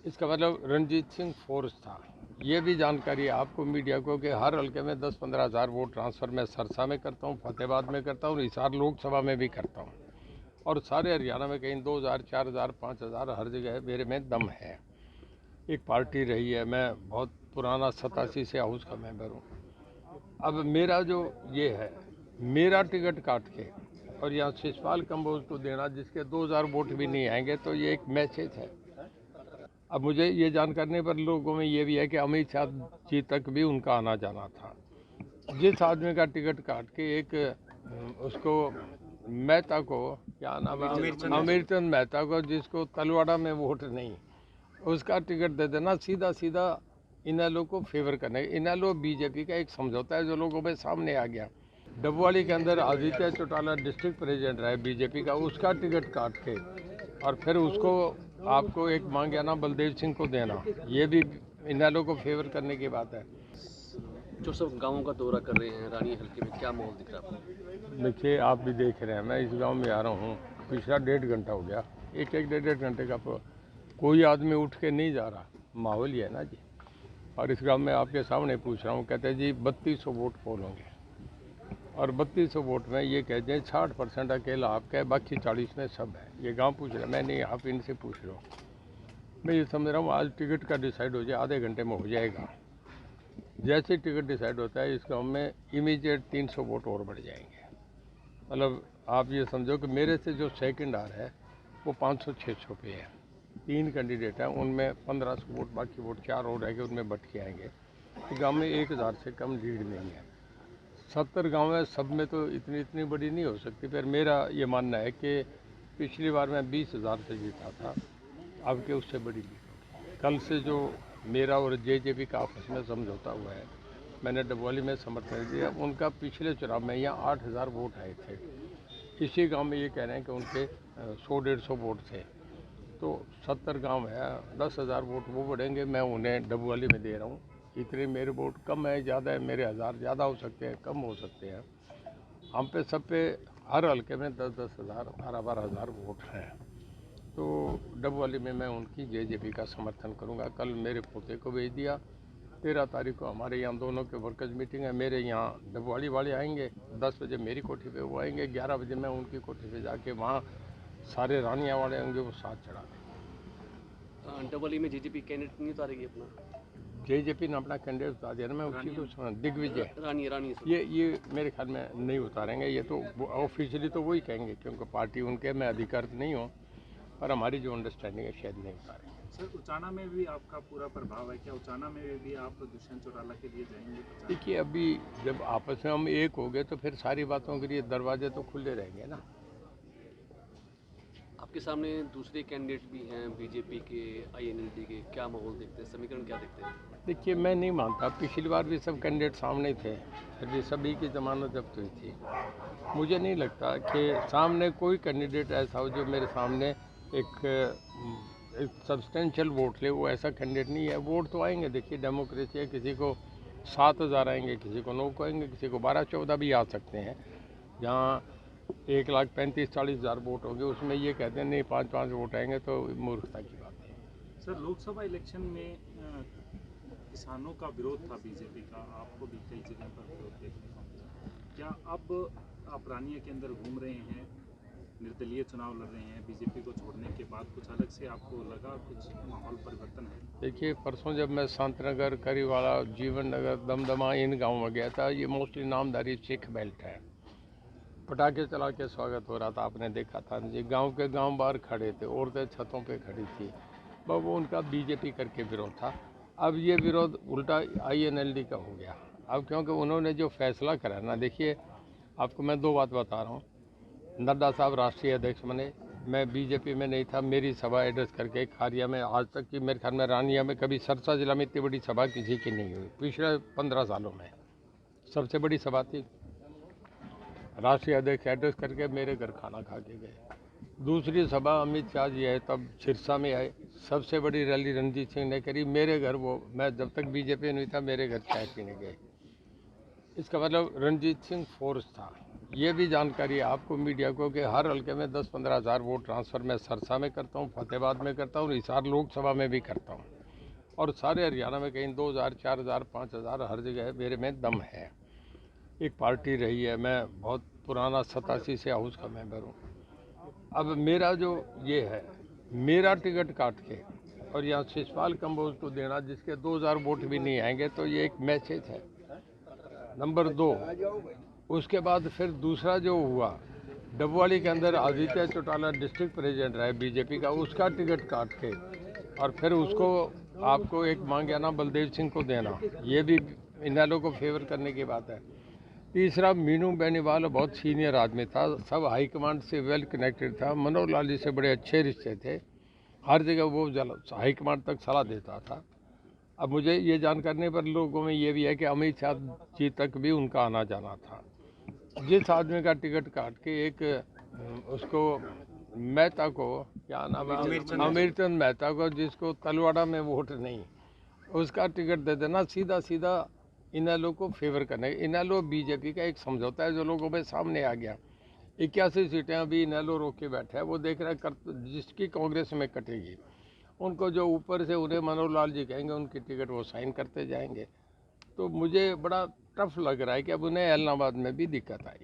इसका मतलब रणजीत सिंह फोर्स था। ये भी जानकारी आपको मीडिया को कि हर हल्के में 10-15 हज़ार वोट ट्रांसफ़र मैं सरसा में करता हूँ, फतेहाबाद में करता हूँ, हिसार लोकसभा में भी करता हूँ, और सारे हरियाणा में कहीं 2,000, 4,000, 5,000 हर जगह मेरे में दम है। एक पार्टी रही है, मैं बहुत पुराना 87 से हाउस का मेंबर हूँ। अब मेरा जो ये है, मेरा टिकट काट के और यहाँ शिशपाल कंबोज को देना जिसके 2,000 वोट भी नहीं आएंगे, तो ये एक मैसेज है। अब मुझे ये जान करने पर लोगों में ये भी है कि अमित शाह जी तक भी उनका आना जाना था। जिस आदमी का टिकट काट के एक उसको मेहता को, क्या नाम है, अमीरचंद मेहता को, जिसको तलवाड़ा में वोट नहीं, उसका टिकट दे देना, सीधा सीधा इनेलो को फेवर करने। इनेलो बीजेपी का एक समझौता है जो लोगों में सामने आ गया। डबवाली के अंदर आदित्य चौटाला डिस्ट्रिक्ट प्रेसिडेंट रहा है बीजेपी का, उसका टिकट काट के और फिर उसको आपको एक मांग गया ना बलदेव सिंह को देना, ये भी इनेलो को फेवर करने की बात है। जो सब गांवों का दौरा कर रहे हैं रानी हल्के में, क्या माहौल दिख रहा है आपको? देखिए, आप भी देख रहे हैं, मैं इस गांव में आ रहा हूँ, पिछला 1.5 घंटा हो गया, एक 1.5 घंटे का कोई आदमी उठ के नहीं जा रहा, माहौल ही है ना जी। और इस गांव में आपके सामने पूछ रहा हूँ, कहते हैं जी 3200 वोट पोल होंगे, और 3200 वोट में ये कहते हैं 60% अकेला आपका है, बाकी 40 में सब है। ये गांव पूछ रहे हैं, मैं नहीं, आप इनसे पूछ रहे हो। मैं ये समझ रहा हूँ आज टिकट का डिसाइड हो जाए, आधे घंटे में हो जाएगा। जैसे टिकट डिसाइड होता है इस गांव में इमीडिएट 300 वोट और बढ़ जाएंगे। मतलब आप ये समझो कि मेरे से जो सेकंड आ रहा है वो 500-600 पे है। 3 कैंडिडेट हैं, उनमें 1500 वोट, बाकी वोट 4 और रहेंगे, उनमें बट के आएंगे। गांव में 1000 से कम लीड नहीं है। 70 गांव है, सब में तो इतनी बड़ी नहीं हो सकती, पर मेरा ये मानना है कि पिछली बार मैं 20,000 से जीता था, अब के उससे बड़ी लीड होगी। कल से जो मेरा और जेजेपी का आपस में समझौता हुआ है, मैंने डबवाली में समर्थन दिया, उनका पिछले चुनाव में यहाँ 8,000 वोट आए थे। इसी गांव में ये कह रहे हैं कि उनके 100-150 वोट थे, तो 70 गांव है, 10,000 वोट वो बढ़ेंगे, मैं उन्हें डबवाली में दे रहा हूँ। इतने मेरे वोट कम है, ज़्यादा है, मेरे 1000 ज़्यादा हो सकते हैं, कम हो सकते हैं। हम पे सब पे हर हल्के में 10-10 हज़ार, 12-12 हज़ार वोट हैं। तो डबवाली में मैं उनकी जेजेपी का समर्थन करूंगा। कल मेरे पोते को भेज दिया। 13 तारीख को हमारे यहाँ दोनों के वर्कर्स मीटिंग है। मेरे यहाँ डबवाली वाले आएंगे, 10 बजे मेरी कोठी पे वो आएंगे, 11 बजे मैं उनकी कोठी पे जाके वहाँ सारे रानिया वाले होंगे, वो साथ चढ़ा देंगे। डबवाली में जेजेपी कैंडिडेट नहीं उतारेगी अपना? जेजेपी ने अपना कैंडिडेट उतार दिया ना, मैं उसी को सुना, दिग्विजय। रानी ये मेरे ख्याल में नहीं उतारेंगे, ये तो ऑफिशियली तो वही कहेंगे क्योंकि पार्टी उनके, मैं अधिकृत नहीं हूँ, पर हमारी जो अंडरस्टैंडिंग है शायद नहीं उतारेंगे। सर, उचाना में भी आपका पूरा प्रभाव है क्या? उचाना में भी आप दुष्यंत चौटाला के लिए जाएंगे? देखिए, अभी जब आपस में हम एक हो गए तो फिर सारी बातों के लिए दरवाजे तो खुले रहेंगे ना। आपके सामने दूसरे कैंडिडेट भी हैं बीजेपी के, आईएनएलडी के, क्या माहौल देखते हैं, समीकरण क्या देखते हैं? देखिए, मैं नहीं मानता, पिछली बार भी सब कैंडिडेट सामने थे, फिर भी सभी की जमानत जब्त हुई थी। मुझे नहीं लगता कि सामने कोई कैंडिडेट ऐसा हो जो मेरे सामने एक सब्सटेंशियल वोट ले, वो ऐसा कैंडिडेट नहीं है। वोट तो आएंगे, देखिए डेमोक्रेसी है, किसी को 7,000 आएंगे, किसी को 9 को आएंगे, किसी को 12-14 भी आ सकते हैं। जहाँ 1,35,40 हज़ार वोट होंगे, उसमें ये कहते हैं नहीं 5-5 वोट आएंगे, तो मूर्खता की बात है। सर, लोकसभा इलेक्शन में किसानों का विरोध था बीजेपी का, आपको भी कई जगह पर विरोध देखने को मिला। क्या अब आप रानिया के अंदर घूम रहे हैं, निर्दलीय चुनाव लड़ रहे हैं, बीजेपी को छोड़ने के बाद कुछ अलग से आपको लगा, कुछ माहौल परिवर्तन है? देखिए, परसों जब मैं सांतनगर, करीवाला, जीवन नगर, दमदमा इन गाँव में गया था, ये मोस्टली नामधारी सिख बेल्ट है, पटाखे चला के स्वागत हो रहा था, आपने देखा था जी। गांव के गांव बाहर खड़े थे, औरतें छतों पे खड़ी थी, वो उनका बीजेपी करके विरोध था। अब ये विरोध उल्टा आईएनएलडी का हो गया। अब क्योंकि उन्होंने जो फैसला करा ना, देखिए आपको मैं 2 बात बता रहा हूँ। नड्डा साहब राष्ट्रीय अध्यक्ष बने, मैं बीजेपी में नहीं था, मेरी सभा एड्रेस करके खारिया में, आज तक की मेरे ख्याल में रानिया में कभी सरसा जिला में इतनी बड़ी सभा किसी की नहीं हुई पिछले 15 सालों में, सबसे बड़ी सभा थी। राष्ट्रीय अध्यक्ष एड्रेस करके मेरे घर खाना खा के गए। दूसरी सभा अमित शाह जी आए तब सिरसा में आए, सबसे बड़ी रैली रणजीत सिंह ने करी मेरे घर, वो मैं जब तक बीजेपी नहीं था मेरे घर चाय पीने गए। इसका मतलब रणजीत सिंह फोर्स था। ये भी जानकारी है आपको मीडिया को कि हर हल्के में 10-15 हज़ार वोट ट्रांसफ़र मैं सरसा में करता हूँ, फतेहाबाद में करता हूँ, हिसार लोकसभा में भी करता हूँ, और सारे हरियाणा में कहीं 2,000, 4,000, 5,000 हर जगह मेरे में दम है। एक पार्टी रही है, मैं बहुत पुराना 87 से हाउस का मेंबर हूँ। अब मेरा जो ये है, मेरा टिकट काट के और यहाँ शिशपाल कंबोज को देना जिसके 2,000 वोट भी नहीं आएंगे, तो ये एक मैसेज है। नंबर 2, उसके बाद फिर दूसरा जो हुआ, डबवाली के अंदर आदित्य चौटाला डिस्ट्रिक्ट प्रेसिडेंट रहे बीजेपी का, उसका टिकट काट के और फिर उसको आपको एक मांग्याना बलदेव सिंह को देना, ये भी इनेलो को फेवर करने की बात है। तीसरा, मीनू बेनीवाल बहुत सीनियर आदमी था, सब हाईकमांड से वेल कनेक्टेड था, मनोहर लाल जी से बड़े अच्छे रिश्ते थे, हर जगह वो हाईकमांड तक सलाह देता था। अब मुझे ये जान करने पर लोगों में ये भी है कि अमित शाह जी तक भी उनका आना जाना था। जिस आदमी का टिकट काट के एक उसको मेहता को, क्या नाम है, अमीरचंद मेहता को, जिसको तलवाड़ा में वोट नहीं, उसका टिकट दे देना, सीधा सीधा इनेलो को फेवर करने। इनेलो बीजेपी का एक समझौता है जो लोगों में सामने आ गया। 81 सीटें अभी इनेलो रोक के बैठे हैं, वो देख रहे हैं जिसकी कांग्रेस में कटेगी उनको जो ऊपर से उन्हें मनोहर लाल जी कहेंगे उनकी टिकट वो साइन करते जाएंगे। तो मुझे बड़ा टफ लग रहा है कि अब उन्हें इलाहाबाद में भी दिक्कत आई।